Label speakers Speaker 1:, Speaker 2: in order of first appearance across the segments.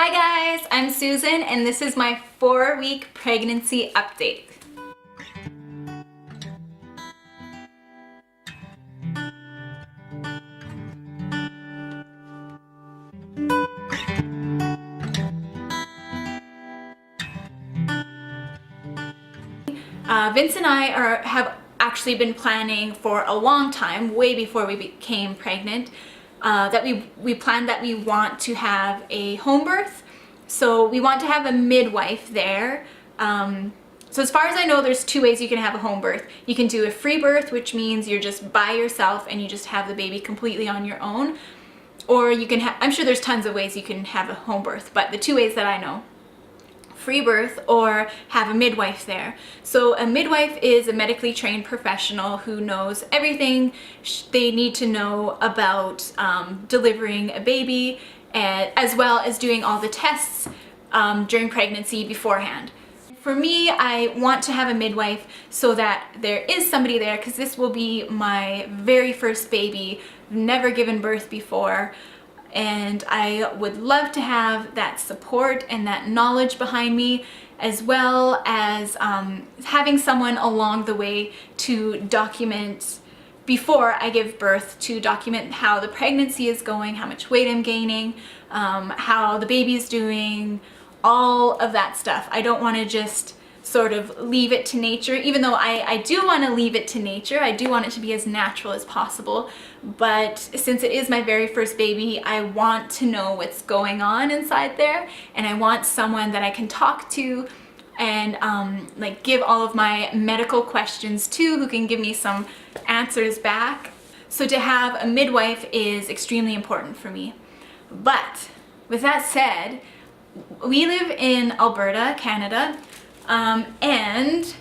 Speaker 1: Hi guys, I'm Susan and this is my 4-week pregnancy update. Vince and I have actually been planning for a long time, way before we became pregnant, that we planned that we want to have a home birth. So we want to have a midwife there. So as far as I know, there's 2 ways you can have a home birth. You can do a free birth, which means you're just by yourself and you just have the baby completely on your own. Or you can have, I'm sure there's tons of ways you can have a home birth, but the 2 ways that I know: free birth or have a midwife there. So a midwife is a medically trained professional who knows everything they need to know about delivering a baby, as well as doing all the tests during pregnancy beforehand. For me, I want to have a midwife so that there is somebody there, because this will be my very first baby, never given birth before. And I would love to have that support and that knowledge behind me, as well as having someone along the way to document before I give birth, to document how the pregnancy is going, how much weight I'm gaining, how the baby's doing, all of that stuff. I don't want to just sort of leave it to nature, even though I do want to leave it to nature. I do want it to be as natural as possible, but since it is my very first baby, I want to know what's going on inside there, and I want someone that I can talk to and like give all of my medical questions to, who can give me some answers back. So to have a midwife is extremely important for me. But with that said, we live in Alberta, Canada, and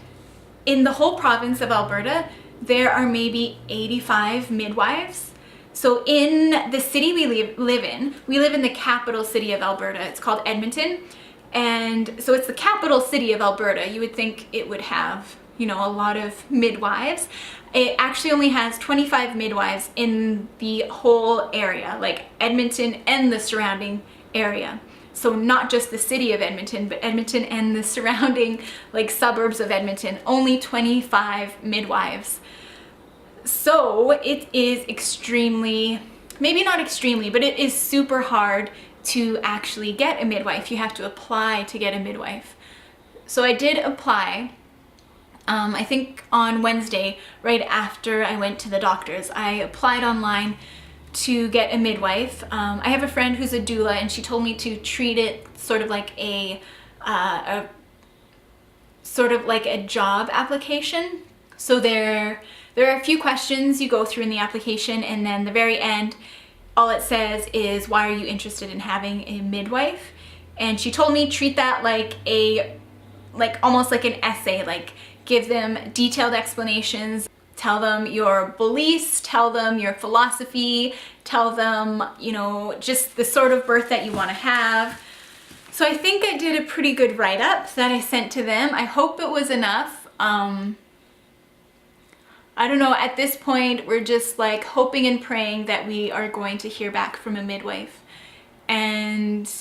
Speaker 1: in the whole province of Alberta, there are maybe 85 midwives. So in the city we live in the capital city of Alberta. It's called Edmonton. And so it's the capital city of Alberta. You would think it would have, a lot of midwives. It actually only has 25 midwives in the whole area, like Edmonton and the surrounding area. So not just the city of Edmonton, but Edmonton and the surrounding suburbs of Edmonton, only 25 midwives. So it is extremely, maybe not extremely, but it is super hard to actually get a midwife. You have to apply to get a midwife. So I did apply, I think on Wednesday, right after I went to the doctor's. I applied online to get a midwife. I have a friend who's a doula, and she told me to treat it sort of like a job application. So there are a few questions you go through in the application, and then the very end, all it says is, why are you interested in having a midwife? And she told me treat that almost like an essay, give them detailed explanations. Tell them your beliefs, tell them your philosophy, tell them, just the sort of birth that you want to have. So I think I did a pretty good write-up that I sent to them. I hope it was enough. I don't know, at this point, we're just hoping and praying that we are going to hear back from a midwife. And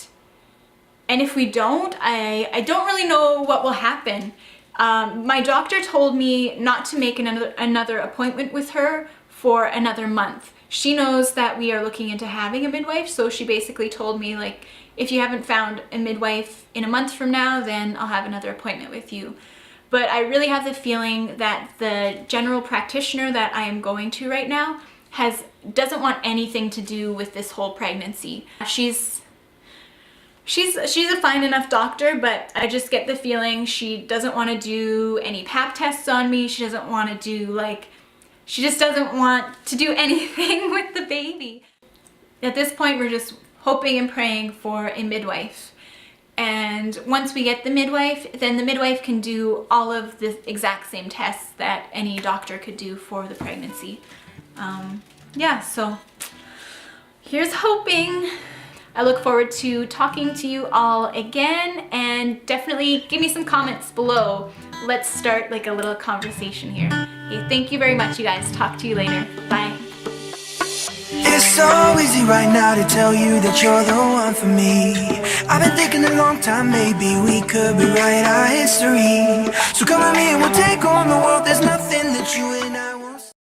Speaker 1: if we don't, I don't really know what will happen. My doctor told me not to make another appointment with her for another month. She knows that we are looking into having a midwife, so she basically told me, if you haven't found a midwife in a month from now, then I'll have another appointment with you. But I really have the feeling that the general practitioner that I am going to right now doesn't want anything to do with this whole pregnancy. She's a fine enough doctor, but I just get the feeling she doesn't want to do any pap tests on me. She doesn't want to do she just doesn't want to do anything with the baby. At this point, we're just hoping and praying for a midwife. And once we get the midwife, then the midwife can do all of the exact same tests that any doctor could do for the pregnancy. Yeah, so here's hoping. I look forward to talking to you all again, and definitely give me some comments below. Let's start a little conversation here. Okay, thank you very much, you guys. Talk to you later. Bye.
Speaker 2: It's so easy right now to tell you that you're the one for me. I've been thinking a long time, maybe we could rewrite our history. So come with me and we'll take on the world. There's nothing that you and I